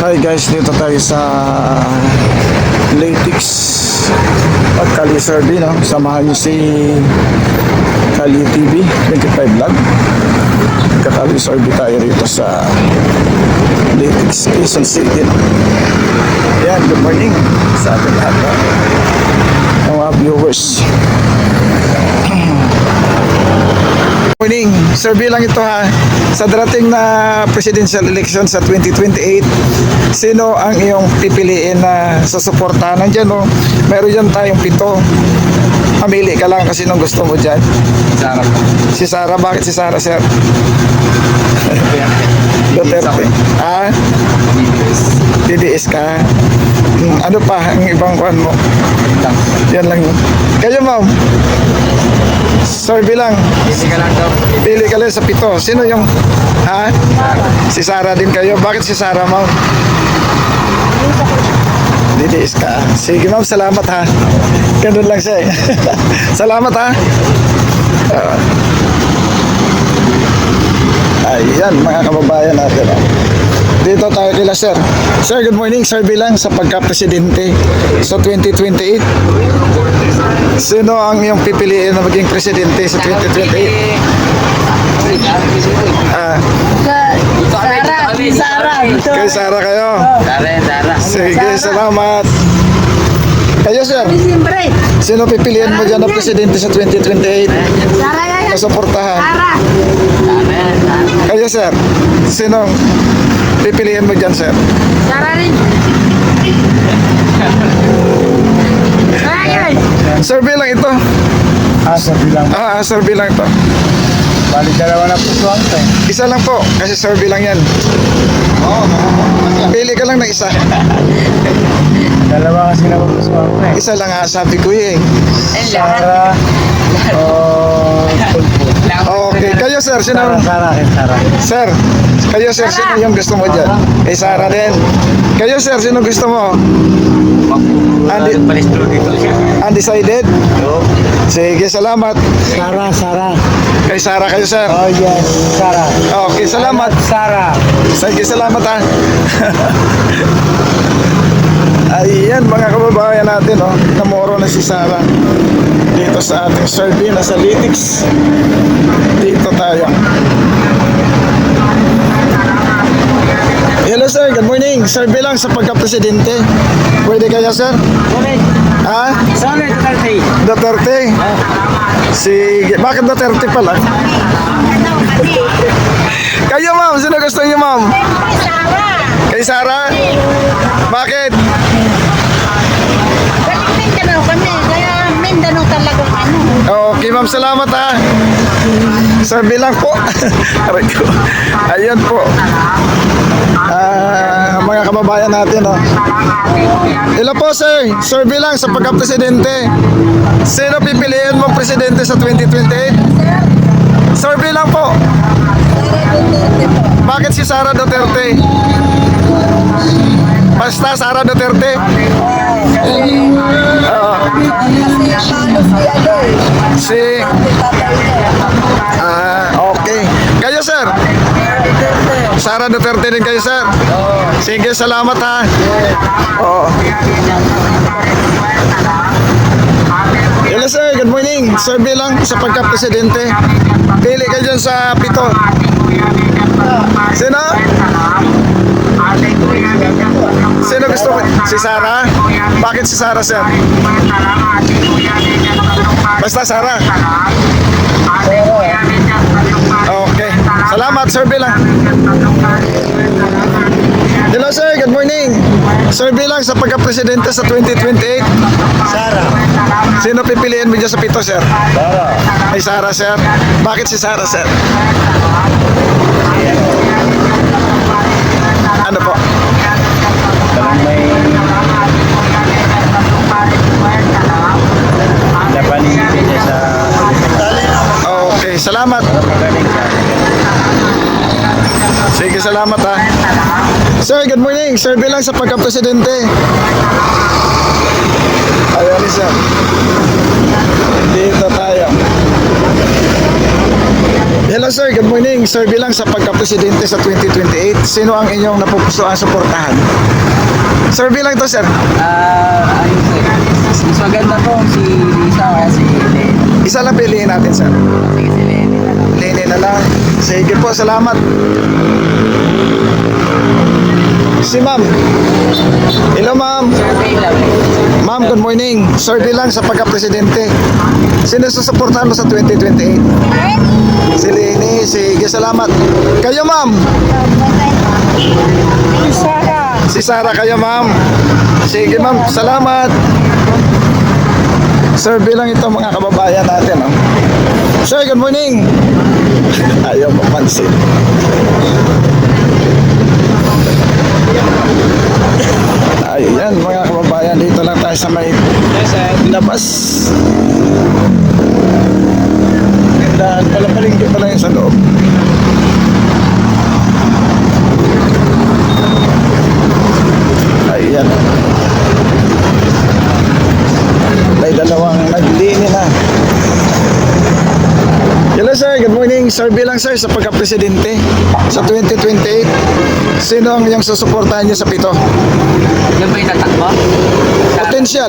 Hi guys, dito tayo sa Latix Pagkali Survey, no? Samahan niyo si Kali TV 25 Vlog. Pagkali Survey tayo rito sa Latix, Quezon City, no? Yan, good morning sa ating lahat, no? Mga viewers. Morning, survey lang ito ha. Sa darating na presidential election sa 2028, sino ang iyong pipiliin na susuportahan? Nandiyan, no? Meron dyan tayong 7. Pamili ka lang kasi nung gusto mo dyan. Sarap. Si Sara, bakit si Sara, sir? Duterte. Ah? DDS ka. Ano pa ang ibang kuhan mo? Yan lang yun. Kayo, ma'am? Survey lang. Hindi ka lang daw. Pili ka lang sa 7. Sino yung... Ha? Si Sara din kayo. Bakit si Sara, ma'am? DDS ka. Sige, ma'am. Salamat, ha. Ganun lang siya, eh. Salamat, ha. Ayan, mga kababayan natin, oh. Dito tayo kila sir. Sir, good morning. Survey lang sa pagka-presidente sa 2028. Sino ang iyong pipiliin na maging presidente sa 2028? Sara. Kay Sara kayo. Sara. Sige, salamat. Kayo sir, Siyempre. sino pipiliin mo dyan na presidente sa 2028? Sara yan. Masuportahan. Sara. Kayo sir, sino pipiliin mo dyan sir? Sara rin. Ayun. Survey lang ito. Sabi lang. Survey lang ito. Balik dalawa na po suwang tayo. Isa lang po, kasi survey lang yan. Pili ka lang ng isa. Dalawa kasi na po suwang tayo. Isa lang nga, sabi ko eh. Sara. Okay, kayo sir, sino? Sara. Sir, kayo sir, sino yung gusto mo dyan? Kay Sara din. Kayo sir, sino gusto mo? Palistro dito siya. Undecided? Sige, salamat. Sara. Kay Sara kayo sir. Oh yes, Sara. Okay, salamat. Sara. Sige, salamat ha. Ayan mga kababayan natin, oh. Namoro na si Sara dito sa ating survey na sa Latix. Dito tayo. Hello sir, good morning. Survey lang sa pagka-presidente. Pwede kaya sir? Ha? Sara Duterte. Duterte? Sige. Bakit Duterte pala? Kayo ma'am, sino gusto niyo ma'am? Sara. Kay Sara? Bakit? Galing Mindanao kami. Kaya Mindanao talagang ano. Okay ma'am, salamat ha. Sabi lang po. Aray ko. Ayan po. Mga kababayan natin, oh. Hello po sir, survey lang sa pagka-presidente. Sino pipiliin mong presidente sa 2028? Survey lang po. Bakit si Sara Duterte? Basta Sara Duterte? Si okay. Kayo sir? Sara Duterte din kayo sir? Sige, salamat ha. Oo. Hello sir, good morning. Survey lang sa pagka-presidente. Pili ka dyan sa 7. Sino? Sino gusto mo? Si Sara? Bakit si Sara sir? Basta Sara. Okay. Salamat, survey lang. Hello sir, good morning. Survey lang sa pagka-presidente sa 2028. Sara. Sino pipiliin mo dyan sa 7 sir? Sara. Ay Sara sir. Bakit si Sara sir? Ano po? Parang may labanin niya sa Okay, salamat. magaling sa Sige, salamat ha. Sir, good morning. Survey lang sa pagka-presidente. Ayan sir. Dito tayo. Hello sir, good morning. Sir, bilang sa pagka-presidente sa 2028, sino ang inyong napupusuan suportahan? Sir, bilang to sir. Ayun sir. Mas maganda po si Lisa o si Lenny. Isa lang piliin natin sir. Sige si Lenny na lang. Lene na lang. Sige po, salamat. Si ma'am. Hello ma'am. Survey lang. Ma'am, good morning. Sir, bilang sa pagka-presidente, sino susuportahan mo sa 2028? Si Lene. Sige, salamat. Kayo ma'am. Sara. Si Sarah kayo ma'am. Sige ma'am, salamat. Sir, bilang ito mga kababayan natin. Oh. Sir, good morning. Ayaw mapansin. Ayan mga kababayan, dito lang tayo sa may labas. Tindahan pala, palingki pala yung sa loob. Ayan. May dalawang naglini na. Hello sir, good morning. Sir, bilang sir sa pagka-presidente sa 2028, sino ang iyong susuportahan niyo sa pito? Yan ba yung tatakbo? Potential.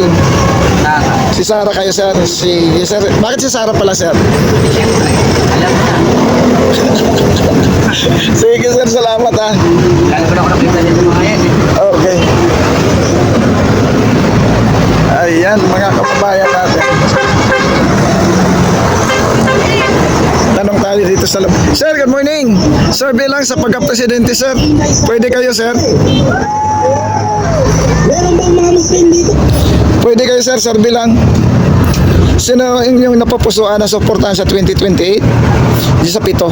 Si Sarah kayo sir. Si sir. Bakit si Sarah pala sir? Siyempre. Alam mo na. Sige sir, salamat ha. Lalo ko na ako nakita dito mga yan. Okay. Ayan mga kababayan natin. Tanong tayo dito sa loob. Sir, good morning. Sir, bilang sa pagka-presidente sir, pwede kayo sir? Meron bang mga Muslim dito? Pwede kayo sir, sir bilang. Sino yung napapusuan na suportahan sa 2028? Di sa pito.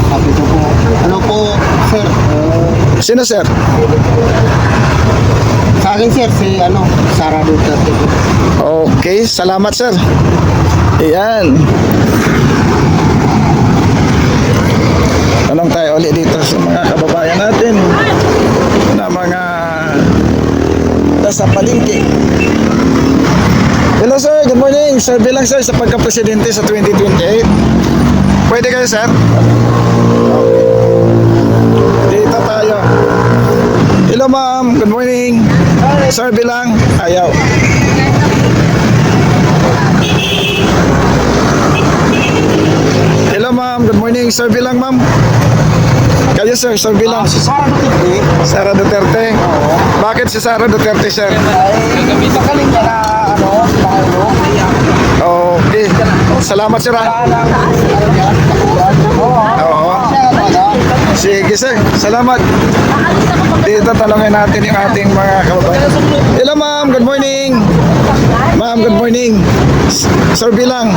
Sabi ko po, ano po, sir? Sino sir? Sa akin, sir, si Sara Duterte. Okay, salamat sir. Ayan. Tanong tayo ulit dito sa mga kababayan natin na mga nasa palengke. Hello sir, good morning. Sir, bilang sir sa pagka-presidente sa 2028. Pwede kayo sir? Dito tayo. Hello ma'am, good morning. Sir, bilang ayaw. Hello ma'am, good morning. Sir, bilang ma'am. Kayo sir, sir bilang. Si Sara Duterte. Sara Duterte. Bakit si Sara Duterte sir? Ay, pagaling niya na, Paolo. Okay. Salamat sir ha. Oo. Sige sir, salamat. Dito talungin natin yung ating mga kababayan. Hello ma'am, good morning. Ma'am, good morning. Sir bilang.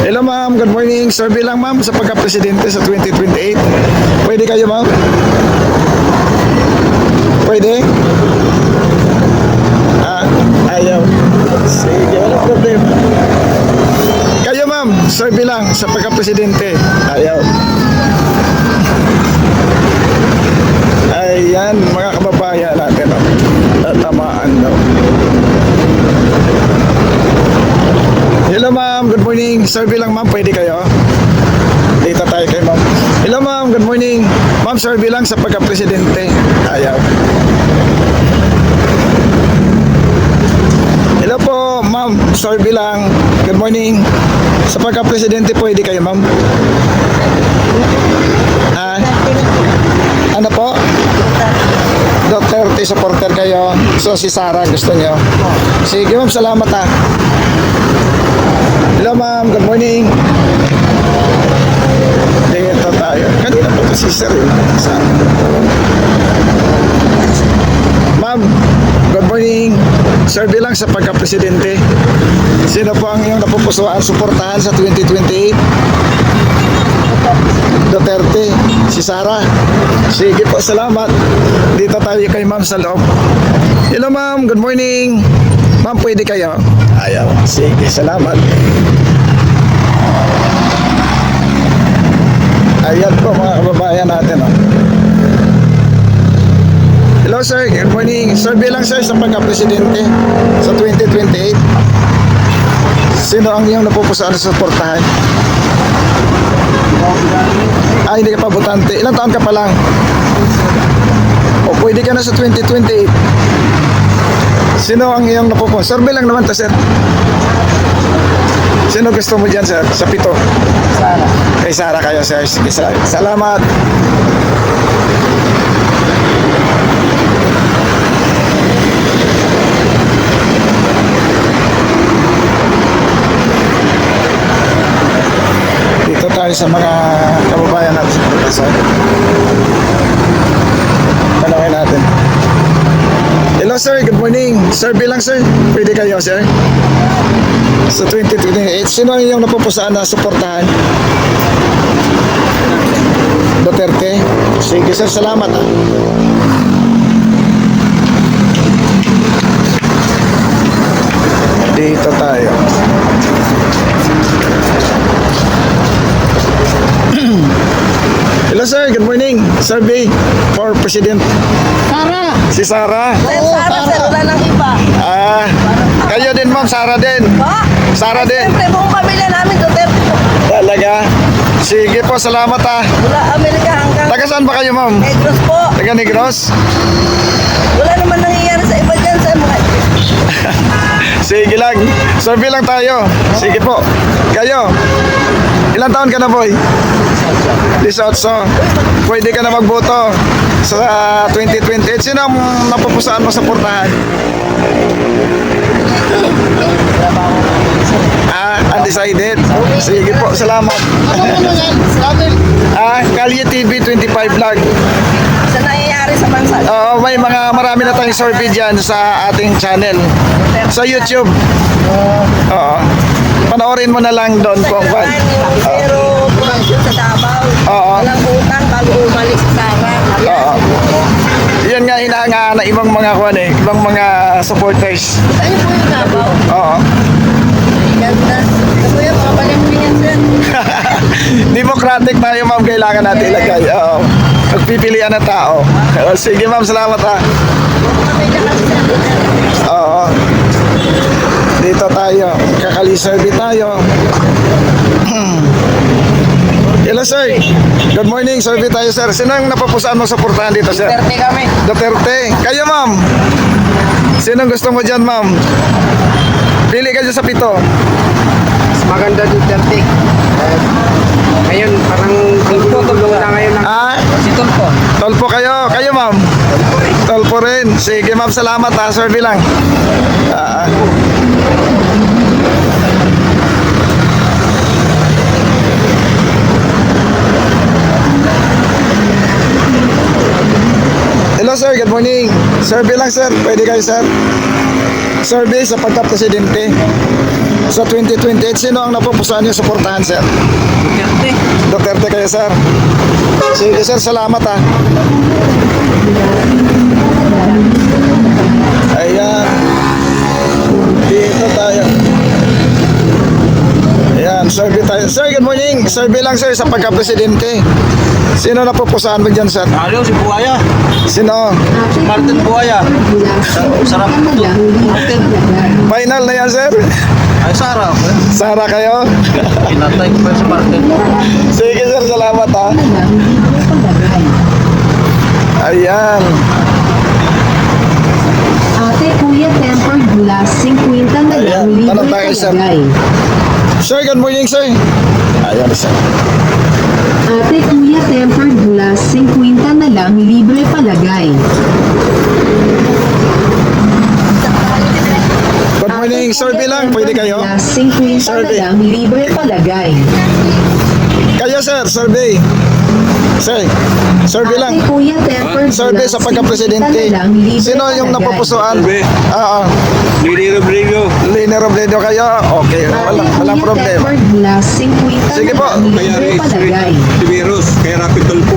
Hello ma'am, good morning. Sir bilang ma'am sa pagka-presidente sa 2028. Pwede kayo ma'am? Pwede? Ayaw. Sige, walang problema. Kayo ma'am, sir bilang sa pagka-presidente. Ayaw. Ayan, mga kababayan natin. Oh. Tatamaan daw. Hello ma'am, good morning. Sir bilang ma'am, pwede kayo? Dito tayo kay ma'am. Hello ma'am, good morning. Ma'am, sir bilang sa pagka-presidente. Ayaw. Hello po, ma'am. Sir bilang. Good morning. Sa pagka-presidente, pwede kayo, ma'am? Ano po? Duterte supporter kayo. So, si Sarah gusto niyo. Sige, ma'am. Salamat ha. Hello, ma'am. Good morning. Dito tayo. Kanina pa ito si Sir. Ma'am, good morning. Sir, bilang sa pagka-presidente, sino po ang iyong napupusuan suportahan sa 2028? Duterte, si Sarah. Sige po, salamat. Dito tayo kay ma'am sa loob. Hello ma'am, good morning. Ma'am, pwede kayo? Ayaw. Sige, salamat. Ayan po mga kababayan natin. Oh. Hello sir, good morning. Sir, bilang sir sa pagka-presidente sa 2028, Sino ang iyong napupusaan sa suportahan? Hindi ka pa botante. Ilang taon ka pa lang? O pwede ka na sa 2028. Sino ang iyong napupusaan? Survey lang naman to, sir. Sino gusto mo dyan, sir? Sa 7. Sara. Kay Sara kayo, sir. Sige, sir. Salamat. Dito tayo sa mga kababayan natin sa Pilipinas. Tanongin natin. Hello, sir. Good morning. Survey lang, sir. Pwede kayo, sir? Sa 2028, sino ang iyong napupusaan na suportahan? Duterte? Sige, sir. Salamat. Dito tayo. Hello, sir. Good morning. Survey for President. Sara! Si Sara. Sara, sir, wala nang iba. Kayo din, ma'am. Sara din. Pa? Sara din. Siyempre, buong pamilya namin, Duterte po. Talaga. Sige po. Salamat, Mula Amerika hanggang Taga saan ba kayo, ma'am? Negros po. Taga Negros? Wala naman nangyayari sa iba dyan, sir. Mga Sige lang. Survey lang tayo. Sige po. Kayo. Ilang taon ka na, boy? 18. Pwede ka na magboto sa 2028. Sino ang napupusaan mo sa portahan? Undecided. Sige po. Salamat. Kalye TV 25 vlog. sa nangyayari sa bansa. Oo, may marami na tayong survey dyan sa ating channel. Sa YouTube. Oo. Panoorin mo na lang doon kung Sa ano. yung zero production sa Davao. Oo. Walang utang bago umalis sa Sara. Oo. Yan nga hinanga na ibang mga ibang mga supporters. Ano po yung Davao? Oo. Ganda. Ano yung mga palimpiyan sir? Democratic tayo, ma'am, kailangan natin ilagay. Oo. Pagpipilian ng tao. Sige, ma'am, salamat ha. Pamilya kasi sir. Oo. Dito tayo. Kakali-survey tayo. Hello, sir. Good morning. Survey tayo, sir. Sino ang napapusaan mo sa portahan dito, sir? Duterte kami. Duterte. Kayo, ma'am. Sino ang gusto mo dyan, ma'am? Pili ka dyan sa 7. Mas maganda Duterte. Ngayon, parang tulong na ngayon ng Si Tulfo. Tolpo kayo. Kayo, ma'am. Tolpo rin. Sige, ma'am. Salamat, ha. Survey lang. Hello, sir. Good morning. Survey lang, sir. Pwede kayo, sir? Survey sa pagka-presidente. Sa 2028, sino ang napupusaan niyo suportahan, sir? Duterte. Duterte kayo, sir. Sige, sir. Salamat, ha. Ayan. Dito tayo. Ayan, survey tayo. Sir, good morning. Survey lang, sir, sa pagka-presidente. Sino napupusaan mo dyan, sir? Aliw, si Buaya. Sino? Si Martin Buaya. Sarap ito. Martin. Final na yan, sir? Ay, Sarah. Sara kayo? Pinatay ko pa si Martin. Sige, sir. Salamat, ha. Ayan. Ate Kuya Tempered Glass, 50 na lang, Ayan, tanong libre tayo, sir. palagay. Sir, good morning, sir. Ayan, sir. Ate Kuya Tempered Glass, 50 na lang, libre palagay. Good morning. Survey lang. Pwede kayo? Glass, 50 na Survey. lang, libre palagay. Kayo, sir. Survey. Sir, survey lang. Ate Kuya Tempered Survey Glass, sa pagka-presidente. 50 na lang, libre Sino yung palagay. napupusuan? Oo. Lili Robredo. Liner Robledo kayo? Okay. Ate Walang Kuya problema. Tempered Glass, 50 Sige na po. lang, libre palagay. Tiberos. Kay Rapid Tulfo.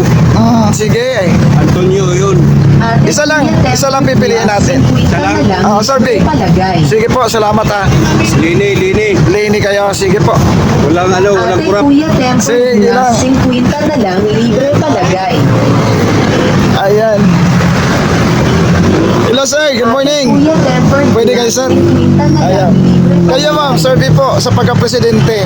Sige. Antonio yun. Ate Isa lang. Kuya Isa lang Tempered pipiliin Glass, natin. 50 na lang, Oo, survey. libre palagay. Sige po. Salamat, ha. Lini. Lini kayo. Sige po. Walang walang Ate kurap. Kuya Tempered Sige lang. Glass, 50 na lang, libre palagay. Ayan. Hello, sir. Good morning. Kuya Tempered Pwede kayo, Glass sir? 50 na Ayan. lang, libre pala. Kayo ma'am, survey po sa pagka-presidente.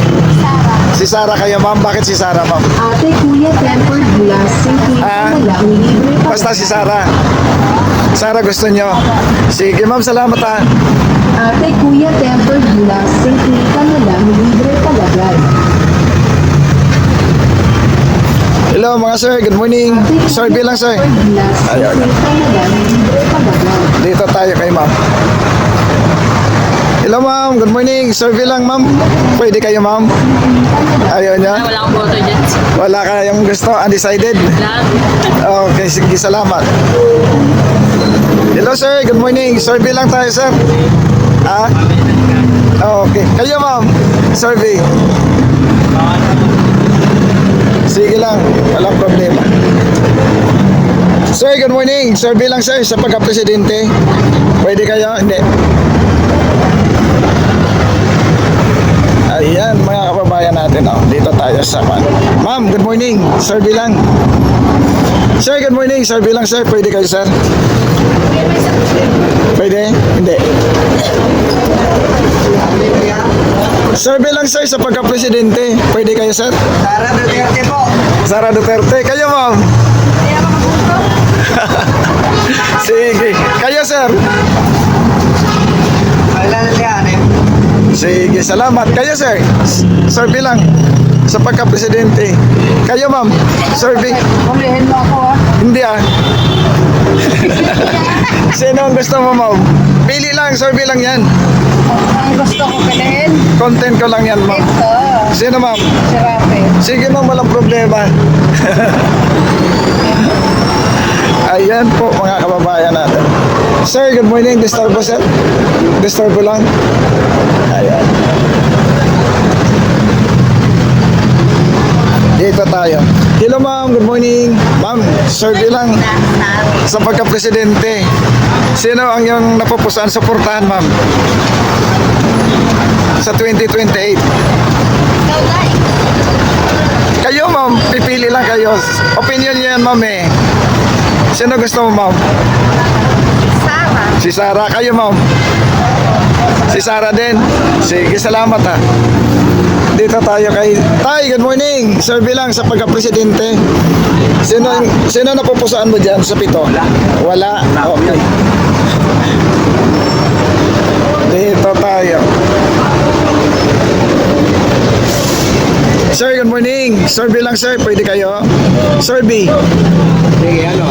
Si Sara kayo ma'am. Bakit si Sara ma'am? Ate Kuya Tempered Glass 50 Ah. na lang, libre pala. Basta si Sara. Sara gusto nyo. Sige ma'am, salamat ha. Ate Kuya Tempered Glass 50 na lang, libre palagay. Hello mga sir, good morning. Ate Survey Kuya lang sir. Tempered Glass 50 Ayun. na lang, libre palagay. Dito tayo kay ma'am. Hello ma'am, good morning. Survey lang ma'am. Pwede kayo ma'am? Ayaw niya? Wala akong boto dyan. Wala kayong gusto? Undecided? Lahat. Okay, sige, salamat. Hello sir, good morning. Survey lang tayo sir. Ah? Okay. Kayo ma'am, survey. Sige lang, walang problema. Sir, good morning. Survey lang sir sa pagka-presidente. Pwede kayo? Hindi. Ayan, mga kababayan natin. Oh, dito tayo sa ma'am, good morning. Survey lang. Sir, good morning. Survey lang sir. Pwede kayo sir? Pwede? Hindi. Survey lang sir sa pagka-presidente. Pwede kayo sir? Sara Duterte po. Sara Duterte. Kayo ma'am? Sige. Kayo sir? Kailan na yan eh? Sige, salamat. Kayo sir? Survey lang sa pagka-presidente. Kayo ma'am? Survey? Hulihin mo ako ah. Hindi ah. Sino ang gusto mo ma'am? Pili lang, survey lang yan. Ang gusto ko piliin, Content ko lang yan ma'am. ito, Sino ma'am? si Rafi. Sige ma'am, walang problema. Ayan po mga kababayan natin. Sir, good morning. Disturb po sir? Disturb po lang. Ayan. Dito tayo. Hello ma'am, good morning. Ma'am, survey lang sa pagka-presidente. Sino ang yung napupusan suportahan ma'am? Sa 2028. Ikaw na Kayo ma'am, pipili lang kayo. Opinion niyo yan ma'am eh. Sino gusto mo ma'am? Sara. Si Sara. Kayo ma'am? Si Sara din. Sige, salamat ha. Dito tayo kay Tay, good morning. Survey lang sa pagka-presidente. Sino napupusaan mo dyan sa pito? Wala. Okay. Dito tayo. Sir, good morning. Survey lang sir, pwede kayo? Survey. Sige, ano?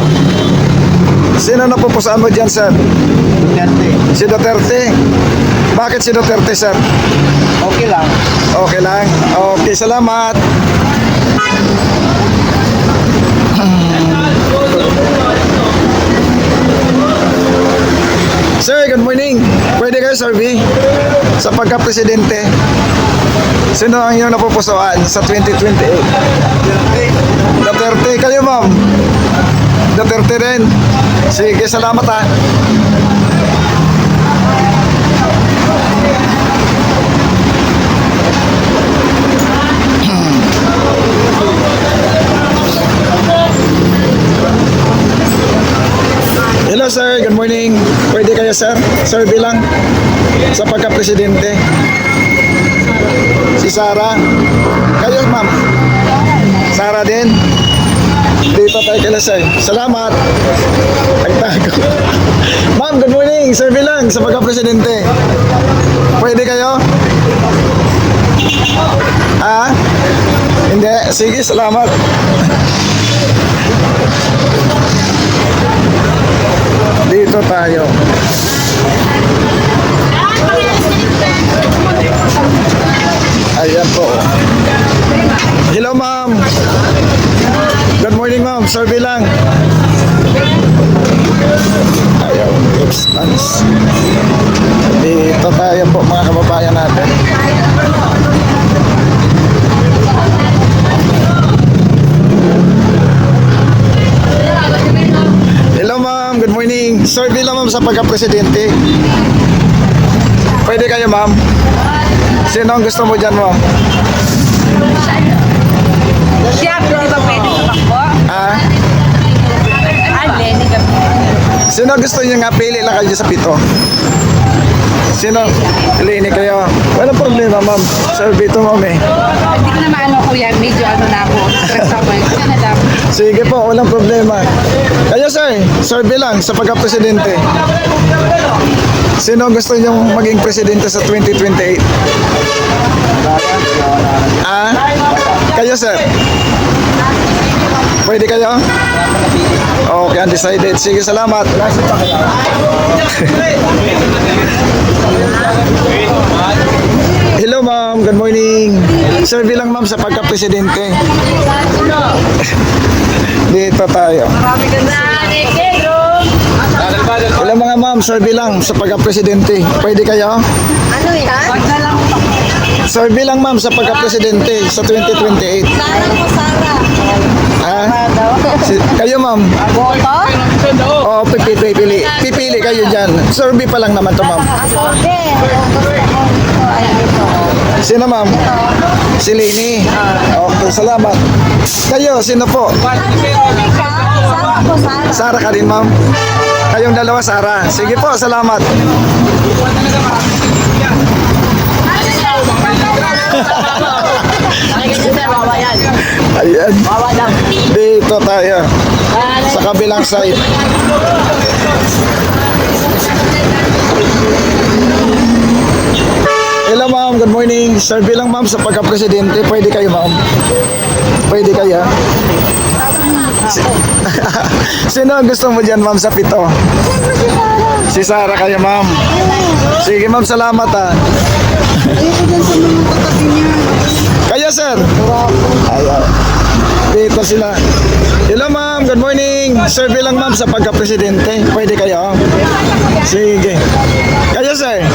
Sino napupusaan mo dyan sir? Duterte. Si Duterte. Bakit si Duterte sir? Okay lang. Okay lang. Okay, salamat. Sir, good morning. Pwede kayo survey sa pagka-presidente. Sino ang iyong napupusuan sa 2028? Duterte. Kayo ma'am? Duterte rin. Sige, salamat ha. Hello sir, good morning. Pwede kayo sir? Survey lang sa pagka-presidente. Si Sara. Kayo ma'am? Sara din? Dito tayo kila sir. Salamat. Nagtago. Ma'am, good morning. Survey lang sa pagka-presidente. Pwede kayo? Ah? Hindi? Sige, salamat. Dito tayo. Ayan po. Hello ma'am. Good morning ma'am. Survey lang. Ayaw. Substance. Dito tayo po mga kababayan natin. Hello ma'am. Good morning. Survey lang ma'am sa pagka-presidente. Pwede kayo ma'am? Sino ang gusto mo dyan ma'am? Siya, pwede ba pwede tumakbo? Ah? Ah, Lenny kami. Sino gusto niyo nga? Pili lang kayo sa 7. Sino? Piliin kayo. Walang problema, ma'am. Survey to, ma'am eh. Hindi ko na maano kuya, medyo ano na ako. Stress ako eh. Kasi na lang. Sige po, walang problema. Kayo, sir, survey lang sa pagka-presidente. Sino gusto niyong maging presidente sa 2028? Ah? Kayo, sir? Pwede kayo? Okay, undecided. Sige, salamat. Hello, ma'am. Good morning. Survey lang, ma'am, sa pagka-presidente. Dito tayo. Hello, mga ma'am. Survey lang sa pagka-presidente. Pwede kayo? Ano yan? Wag na lang. Survey lang, ma'am, sa pagka-presidente sa 2028. Sara ko, Sara. Ah? Kayo, ma'am. Boto? Oo, pipili. Pipili kayo dyan. Survey pa lang naman to, ma'am. Ako din. Gusto ko dito. Ay, dito. Sino, ma'am? Si Lini. Okay, salamat. Kayo, sino po? Sara ko, Sara. Sara ka din, ma'am. Kayong dalawa, Sara. Sige po, salamat. Ayan. Dito tayo. Sa kabilang side. Hello, ma'am. Good morning. Survey lang, ma'am, sa pagka-presidente. Pwede kayo, ma'am? Pwede kayo? Sino ang gusto mo dyan, ma'am, sa 7? Si Sara kayo, ma'am. Sige, ma'am, salamat, ah. Kayo, sir. Ayaw. Dito sila. Hello, ma'am. Good morning. Survey lang, ma'am, sa pagka-presidente. Pwede kayo? Sige. Kayo, sir.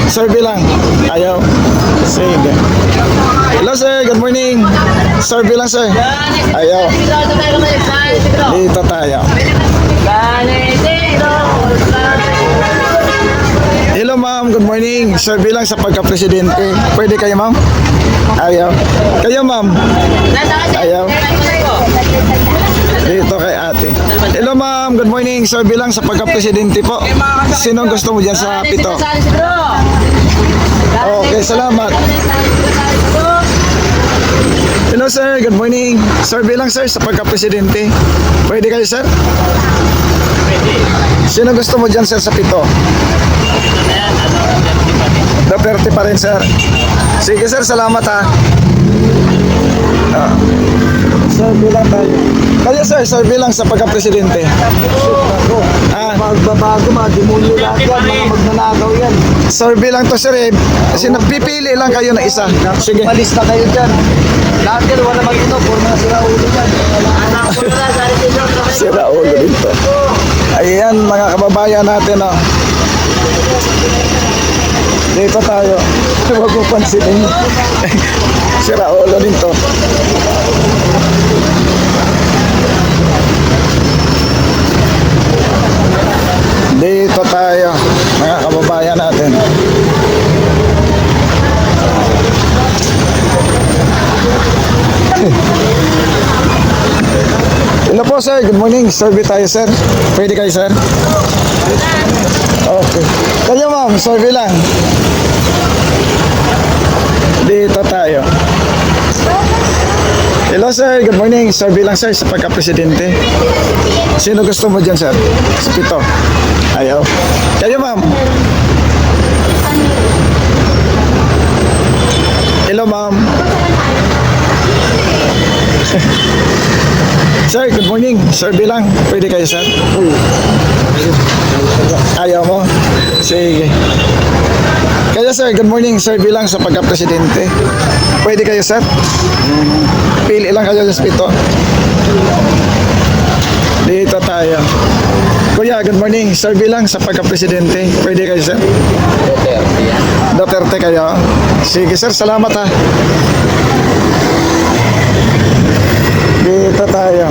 Survey lang. Ayaw. Sige. Hello, sir. Good morning. Survey lang, sir. Ayaw. Dito tayo. Hello, ma'am. Good morning. Survey lang sa pagka-presidente. Pwede kayo, ma'am? Ayaw. Kayo, ma'am? Ayaw. Dito kay ate. Hello, ma'am. Good morning. Survey lang sa pagka-presidente po. Sino gusto mo dyan sa 7? Okay, salamat. Hello, sir. Good morning. Survey lang, sir, sa pagka-presidente. Pwede kayo, sir? Sino gusto mo dyan, sir, sa 7? Duterte pa rin, sir. Sige, sir. Salamat, ha. Survey lang tayo. Kaya, sir, survey lang sa pagka-presidente. Magbabago, mga demonyo lahat yan, mga magnanagaw yan. Survey lang to, sir, eh. Kasi napipili lang kayo na isa. Sige. Malis na kayo dyan. Lahat yan, wala mag-ino, puro na sila ulo dyan. Sira ulo dito. Ayan, mga kababayan natin, oh. Dito tayo. Huwag mo pansinin. Sira ulo dito. Dito tayo, mga kababayan natin. Hello po, sir. Good morning. Survey tayo, sir. Pwede kayo, sir? Okay. Kayo, ma'am. Survey lang. Dito tayo. Hello, sir. Good morning. Survey lang, sir, sa pagka-presidente. Sino gusto mo dyan, sir? Sa 7. Ayaw. Kayo, ma'am. Hello, ma'am. Sir, good morning. Survey lang. Pwede kayo, sir? Ayaw mo? Sige. Kaya, sir, good morning. Survey lang sa pagka-presidente. Pwede kayo, sir? Pili lang kayo sa 7. Dito tayo. Kuya, good morning. Survey lang sa pagka-presidente. Pwede kayo, sir? Duterte kayo? Sige, sir. Salamat, ha. Dito tayo.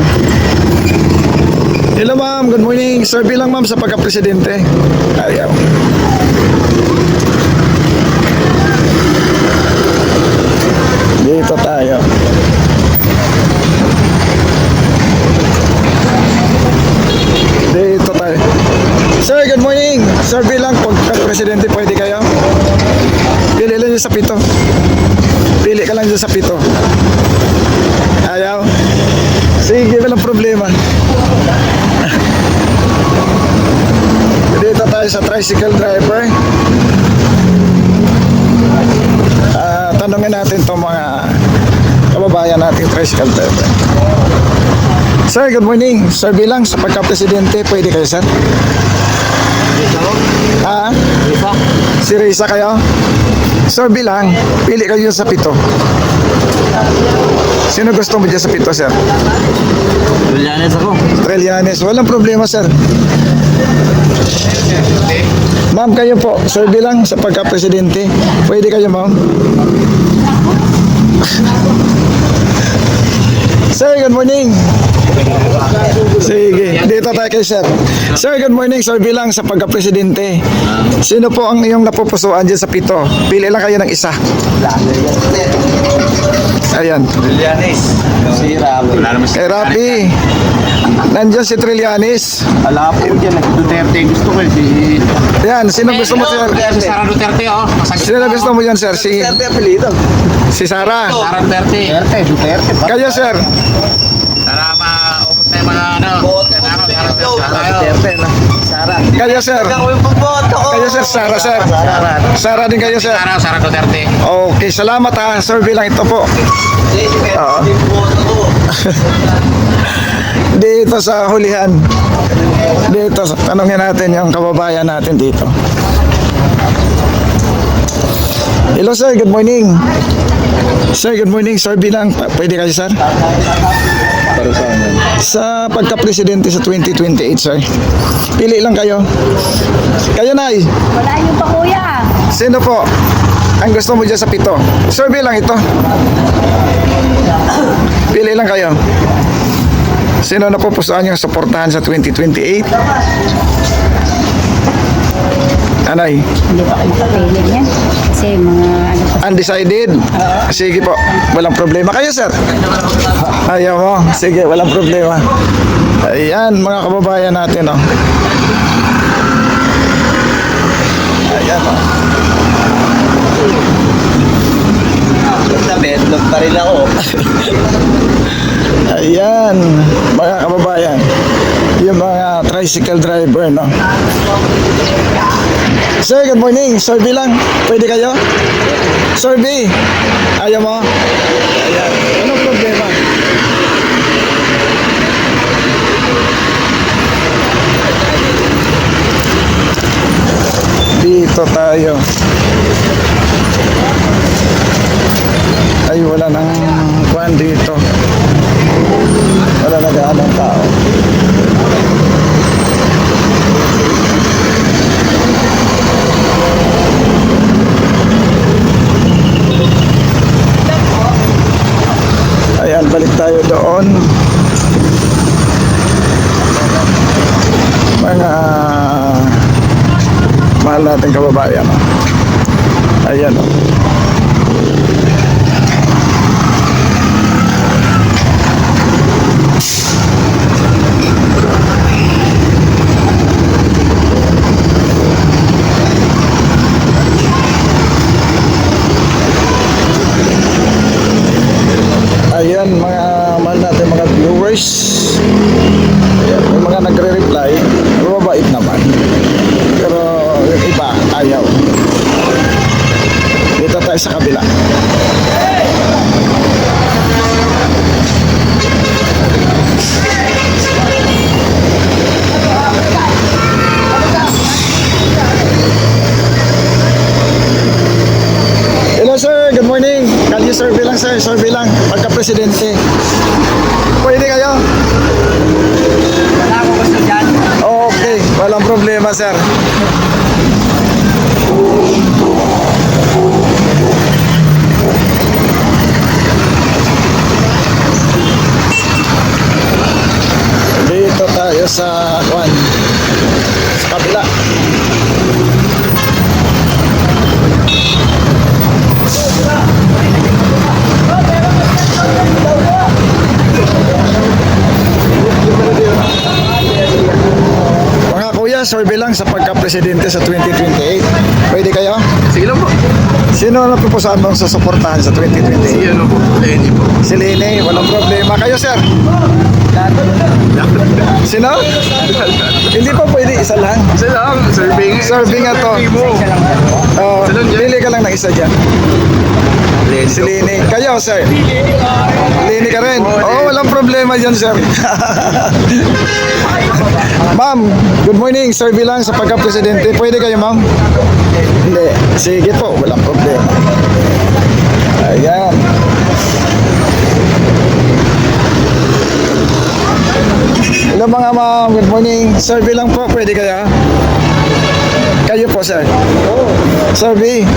Hello, ma'am. Good morning. Survey lang, ma'am, sa pagka-presidente. Ayaw. Dito tayo. Dito tayo. Sir, good morning. Sir, bilang pagka-presidente, pwede kayo? Pili lang dyan sa 7. Pili ka lang dyan sa 7. Ayaw? Sige, walang problema. Dito tayo sa tricycle driver. Tanungin natin itong mga kababayan natin tricycle driver. Sir, good morning. Sir, bilang sa pagka-presidente, pwede kayo, sir? Si Risa kayo? Sir, bilang, pili kayo sa 7. Sino gusto mo dyan sa 7, sir? Julianes ako. Trillanes. Walang problema, sir. Ma'am, kayo po. Sir, bilang sa pagka-presidente, pwede kayo, ma'am? Sir, good morning. Sige, dito tayo kay sir. Sir, good morning. Sir, bilang sa pagka-presidente, sino po ang iyong napupusuan dyan sa 7? Pili lang kayo ng isa. Ayan. Julianes. Si Rabi. Wala naman Kay Rapi. Nandiyan si Trillanes. Wala po dyan. Duterte. Gusto ko si... Yan, sino gusto mo, sir? Si Sara Duterte, oh. Sino gusto mo yan, sir? Si Sara. Sara Duterte. Duterte. Kayo, sir. Para maupos na yung mga ano. Sara. Kayo, sir. Kayo, sir. Sara, sir. Sara din kayo, sir. Sara Duterte. Okay, salamat ha. Sir, bilang ito po. Oo. Dito sa hulihan. Dito, tanongin natin yung kababayan natin dito. Hello, sir. Good morning. Sir, good morning. Sir, bilang, pwede kayo, sir? Sa pagka-presidente sa 2028, sir. Pili lang kayo. Kayo, Nay. Wala yung pa kuya. Sino po ang gusto mo dyan sa 7? Sir, bilang ito. Pili lang kayo. Sino na po pusuan yung suportahan sa 2028? Anay? Hindi pa kayo papili niyan. Kasi mga ano pa. Undecided? Sige po, walang problema. Kayo, sir? Ayaw mo? Sige, walang problema. Ayan, mga kababayan natin, oh. Ayan, oh. Sa bedlog pa rin ako. Ayan, mga kababayan. Yung mga tricycle driver, no? Sir, good morning. Sir B lang. Pwede kayo? Sir B. Ayaw mo? Ayan. Anong problema? Dito tayo. Ay, wala nang kuwan dito. Wala na gaanong tao. Ayan, balik tayo doon. Mga mahal natin kababayan. Ayan, oh. Ayan, mga mahal natin mga viewers. Ayan, yung mga nagre-reply, mababait naman. Pero yung iba, ayaw. Dito tayo sa kabila. Hello, sir. Good morning. Can you survey lang, sir? Survey lang. Pagka-presidente. Pwede kayo? Wala ako gusto dyan. Okay. Walang problema, sir. Dito tayo sa kwan. Sa kabila. Mga kuya, survey lang sa pagka-presidente sa 2028. Pwede kayo? Sige lang po. Sino na pupusahan mo sa suportahan sa 2028? Si ano po, Lenny po. Si Lene, walang problema. Kayo, sir? Sino? Hindi pa pwede, isa lang. Isa lang, survey nga. Survey nga to. Survey mo. Oh, Isa lang dyan. pili ka lang ng isa dyan. Si Lene. Kayo, sir? Lene ka rin? Oo, walang problema dyan, sir. Ma'am, good morning. Survey lang sa pagka-presidente. Pwede kayo, ma'am? Hindi. Sige po, walang problema. Ayan. Hello mga ma'am, good morning. Survey lang po, pwede kaya? Kayo po, sir. Survey.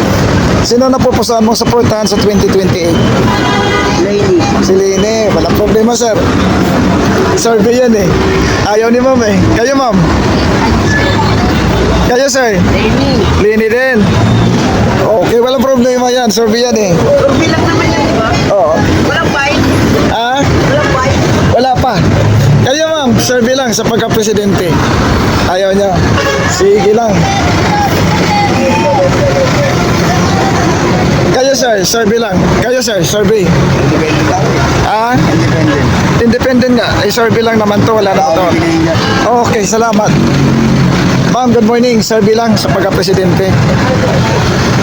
Sino na pupusahan mong supportahan sa 2028? Lady. Si Lene, walang problema, sir. Survey yan eh. Ayaw ni ma'am eh. Kayo, ma'am? Kayo, sir? Lady. Lene din. Okay, walang problema yan. Survey yan eh. Survey lang naman yan, di ba? Oo. Walang bite. Ah? Walang bite. Wala pa. Kayo, ma'am, survey lang sa pagka-presidente. Ayaw niya. Sige lang. Kayo, sir, survey lang. Kayo, sir, survey. Independent ako. Ah? Independent. Independent nga. Eh, survey lang naman to. Wala na to. Okay, salamat. Ma'am, good morning. Survey lang sa pagka-presidente.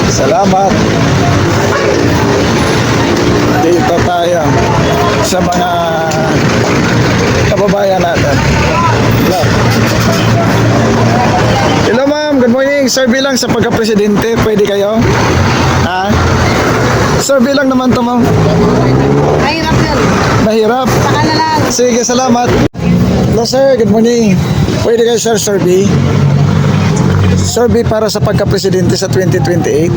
Salamat. Dito tayo sa mga kababayan natin. Hello, ma'am. Good morning. Survey lang sa pagka-presidente. Pwede kayo? Ha? Survey lang naman to, ma'am. Mahirap yun. Mahirap. Saka na lang. Sige, salamat. Hello, sir. Good morning. Pwede kayo, sir, survey? Survey para sa pagka-presidente sa 2028.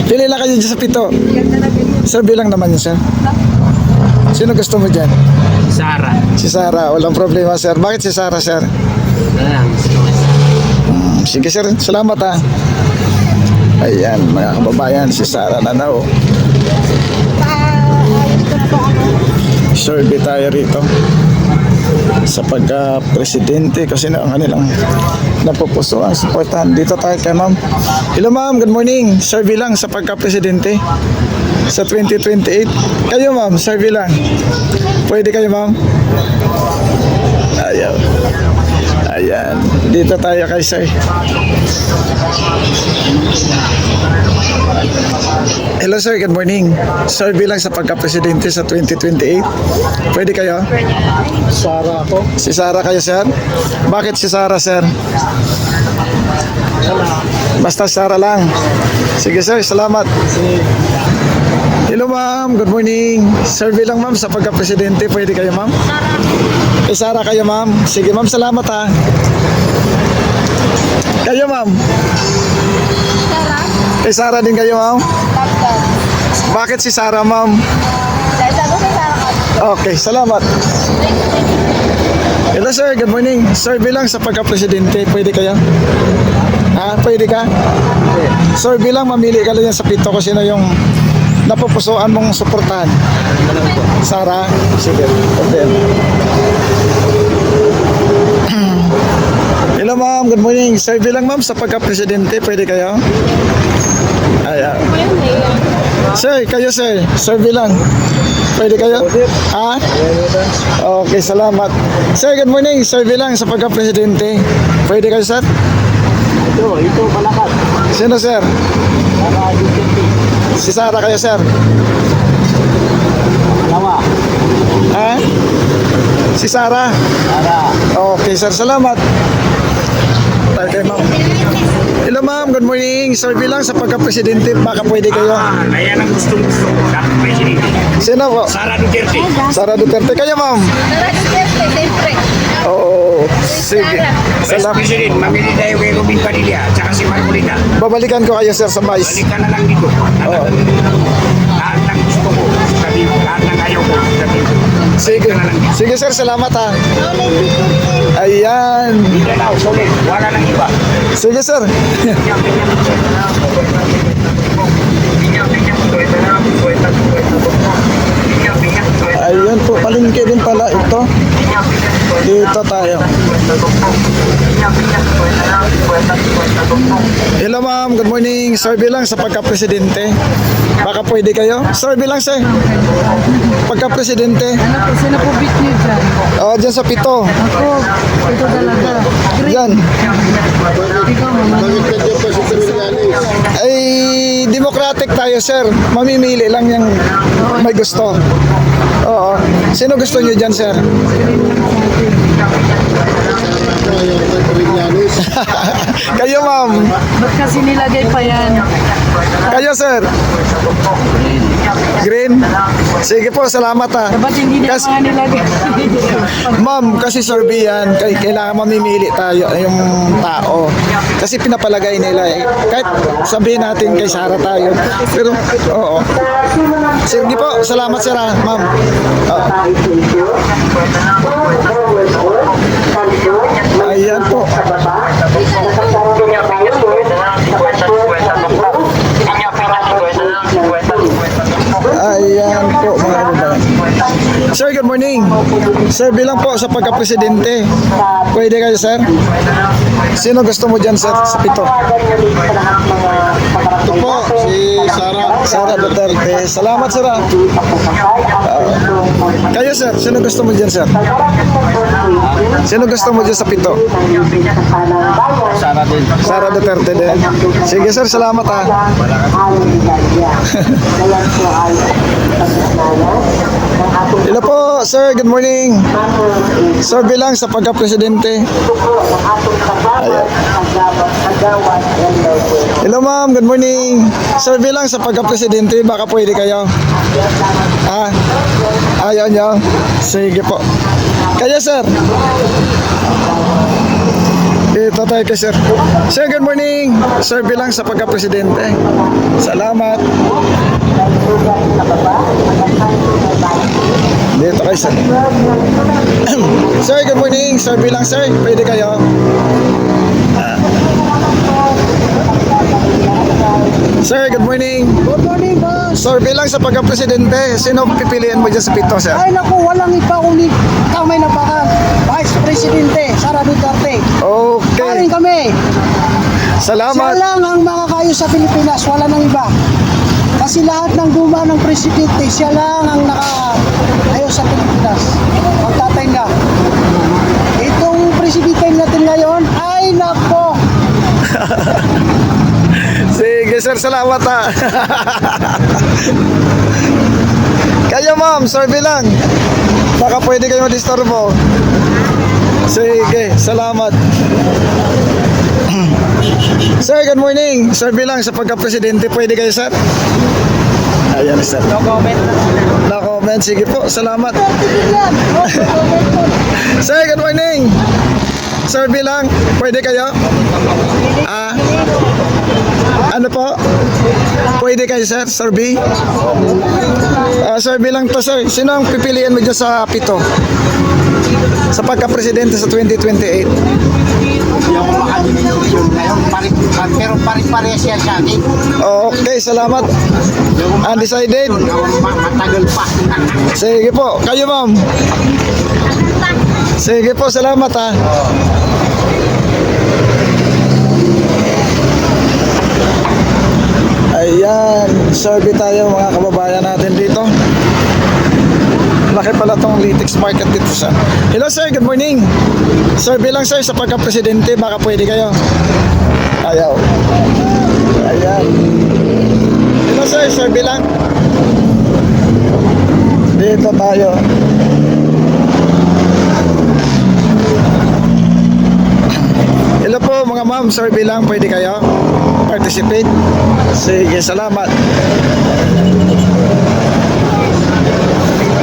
Pili lang kayo dyan sa pito. Survey lang naman yun, sir. Sino gusto mo dyan? Sara. Si Sarah. Walang problema, sir. Bakit si Sarah, sir? Sige, sir. Salamat, ha. Ayan, mga kababayan. Si Sarah na na, oh. Survey tayo rito sa pagka-presidente kasi na ang kanilang napupusuan, supportahan. Dito tayo kay ma'am. Hello, ma'am, good morning. Survey lang sa pagka-presidente sa 2028. Kayo, ma'am, survey lang. Pwede kayo, ma'am? Ayaw. Ayan. Dito tayo kay sir. Hello, sir, good morning. Survey lang sa pagka-presidente sa 2028. Pwede kayo? Sara ako. Si Sarah kayo, sir? Bakit si Sarah, sir? Basta Sarah lang. Sige, sir, salamat. Hello, ma'am. Good morning. Survey lang, ma'am, sa pagka-presidente. Pwede kayo, ma'am? Eh, Sarah kayo, ma'am. Sige, ma'am, salamat, ha. Kayo, ma'am. Eh, Sarah din kayo, ma'am? Bakit si Sarah, ma'am? Okay, salamat. Hello, sir. Good morning. Survey lang sa pagka-presidente. Pwede kayo? Ha? Pwede ka? Survey lang. Mamili ka lang yan sa pito kung sino yung napupusuan mong suportahan. Sarah? Sige. Okay. Hello, ma'am. Good morning. Survey lang, ma'am, sa pagka-presidente. Pwede kayo? Ayan. Sir, kayo, sir. Survey lang. Pwede kayo? Ha? Okay, salamat. Sir, good morning. Survey lang sa pagka-presidente. Pwede kayo, sir? Ito, Balakat. Sino, sir? Sara Duterte. Si Sarah kayo, sir? Lawa. Ha? Si Sarah? Sara. Okay, sir. Salamat. Tayo kay ma'am. Hello, ma'am. Good morning. Survey lang sa pagka-presidente. Baka pwede kayo. Ayan ang gustong-gusto ko sa presidente. Sino po? Sara Duterte. Sara Duterte. Kayo, ma'am? Siyempre. Oo. Sige. Vice Salamat. President, mamili tayo kay Robin Padilla at saka si Marcolita. Babalikan ko kayo, sir, sa vice. Balik ka na lang dito. Lahat ng gusto ko, sabihin ko. Lahat ng ayaw ko, sabihin ko. Sige. Sige, sir. Salamat, ha. Ayan. Mindanao, solid. Wala nang iba. Sige, sir. Ayun po, palengke din pala ito. Dito tayo. Hello ma'am, good morning. Survey lang sa pagka-presidente. Baka pwede kayo? Survey lang sir. Pagka-presidente. Ano po, sino po beat niyo dyan? Oh, dyan sa pito. Ako, ito talaga. Dyan. Ikaw, Ay, democratic tayo sir. Mamimili lang yung may gusto. Oo. Sino gusto niyo dyan sir? Kayo ma'am. ba't kasi nilagay pa yan? Kayo sir. Green. Sige po, salamat ha. Ba't hindi na Kas- mga nilagay? Ma'am, kasi survey yan, kailangan mamimili tayo, yung tao. Kasi pinapalagay nila eh. Kahit sabihin natin kay Sarah tayo. Pero, oo. Sige po, salamat sir ha, ma'am. Oo. Ayan po. Ayan po mga kababayan. Sir, good morning. Sir, bilang po sa pagka-presidente. Pwede kayo, sir? Sino gusto mo dyan, sir, sa pito? Ito po, si Sara. Sara Duterte. Salamat, sir. Kayo, sir, sino gusto mo dyan, sir? Sino gusto mo dyan sa pito? Sara din. Sara Duterte din. Sige, sir, salamat ha. Hello po, sir, good morning. Sir, bilang sa pagka-presidente. Ayan. Hello ma'am, good morning. Sir, bilang sa pagka-presidente, baka pwede kayo. Ah, ayaw nyo? Sige po. Kaya sir. Dito tayo kay sir. Sir, good morning. Sir, bilang sa pagka-presidente. Salamat. Dito kay sir. Sir, good morning. Sir, bilang sir. Pwede kayo? Sir, good morning. Good morning, boss. Sir, bilang sa pagka-presidente, sino pipiliin mo dyan sa pito, sir? Ay, naku, walang iba kundi kamay na baka. Vice Presidente, Sara Duterte. Okay. Kami. Siya Salamat. lang ang makakayo sa Pilipinas, wala nang iba. Kasi lahat ng duma ng presidente, siya lang ang nakaayo sa Pilipinas. Ang tatay niya. Itong presidente natin ngayon, ay nako. Sige, sir. Salamat, ha. Kayo, ma'am. Sir, bilang. Baka pwede kayo madisturbo. Sige, salamat. Sir, good morning. Sir, bilang sa pagka-presidente, pwede kayo, sir? Ayan, sir. No comment. No comment. Sige po, salamat. Sir, good morning. Sir, bilang, pwede kayo? Ah, ano po? Pwede kayo, sir? Sir B? Sir, bilang to, sir. Sino ang pipiliin mo dyan sa pito? Sa pagka-presidente sa 2028? Hindi ako makadinilisyon ngayon. Pero pare-parehas yan sa akin. Okay, salamat. Undecided? Matagal pa. Sige po. Kayo, ma'am. Sige po, salamat ha. Ayan, survey tayo mga kababayan natin dito. Laki pala tong Litex Market dito sa. Hello sir, good morning. Survey lang sir sa pagka-presidente, baka pwede kayo. Ayaw. Ayan. Hello sir, survey lang. Dito tayo. Hello po mga ma'am, survey lang, pwede kayo participate? Sige, salamat.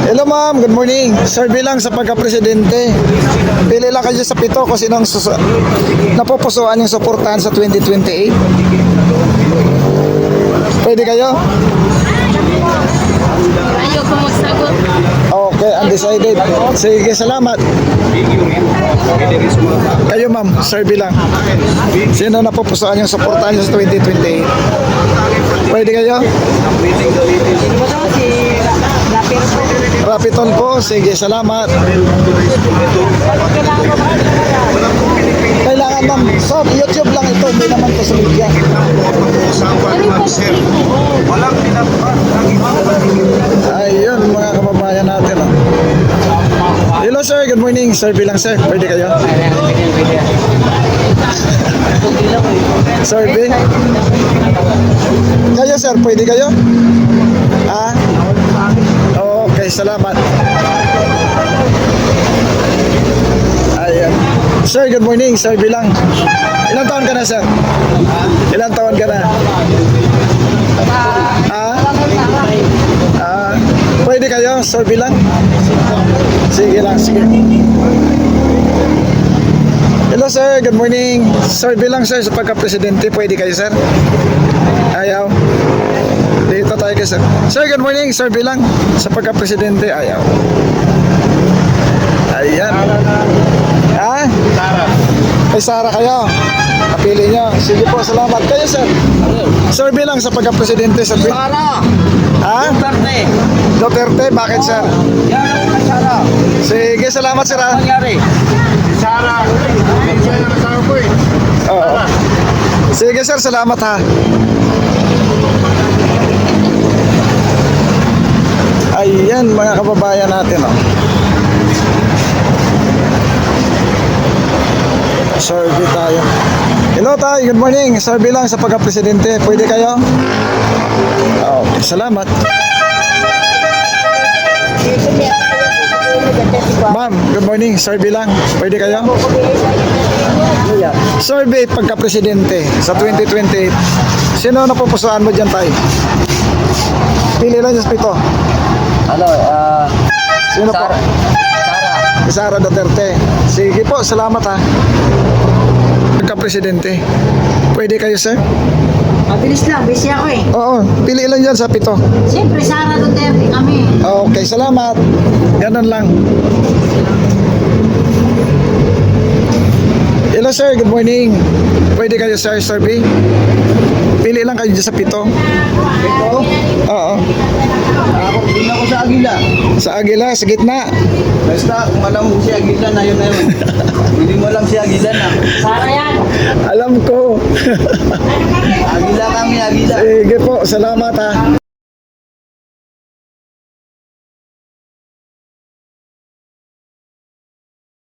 Hello ma'am, good morning. Survey lang sa pagka-presidente. Pili lang kayo sa pito kung sinong napupusuan yung suportahan sa 2028. Pwede kayo? Ayoko magsagot. Okay, undecided. Sige, salamat. Kayo ma'am, survey lang. Sino napupusuan yung suportahan nyo sa 2028? Pwede kayo? Si Rapitol po. Sige, salamat. Kailangan ma'am. So, YouTube lang ito. Hindi naman to sa media. Walang pinapaan. Ayun, mga kababayan natin. Oh. Hello sir, good morning. Survey lang sir. Pwede kayo? Survey? Kayo sir, pwede kayo? Ah? Okay, salamat. Ayan. Sir, good morning. Survey lang. Ilang taon ka na sir? Ilang taon ka na? Pwede kayo? Survey lang? Sige lang, sige. Hello sir, good morning. Survey lang sir sa pagka-presidente. Pwede kayo sir? Ayaw. Dito tayo kayo sir. Sir, good morning. Survey lang sa pagka-presidente. Ayaw. Ayan. Ha? Sara. Kay Sara kayo. Napili nyo. Sige po, salamat. Kayo sir. Survey lang sa pagka-presidente. Survey. Sara. Ha? Duterte. Duterte, bakit sir? Yan ang Sara. Sige, salamat sir ha. Nangyari. Sara, siya yung kasama ko eh. Oo. Sige sir, salamat ha. Ayan mga kababayan natin oh. Survey tayo. Hello tayo, good morning. Survey lang sa pagka-presidente. Pwede kayo? Okay, salamat. Ma'am, good morning. Survey lang. Pwede kayo? Survey pagka-presidente sa 2028. Sino na pupusuan mo dyan tayo? Pili lang yung pito. Ano, Sino po? Sara Duterte. Sige po, salamat ha. Pagka-presidente. Pwede kayo sir? Mabilis lang, busy ako eh. Oo, pili lang dyan sa pito. Siyempre, Sara Duterte kami. Okay, salamat. Ganun lang. Hello sir, good morning. Pwede kayo sir, survey? Pili lang kayo dyan sa pito. ito. Oo. Doon ako sa Agila. Sa Agila, sa gitna. Basta, kung alam mo si Agila na yun na yun. Hindi mo alam si Agila na. Sara yan. Alam ko. Agila kami, Agila. Sige po, salamat ha.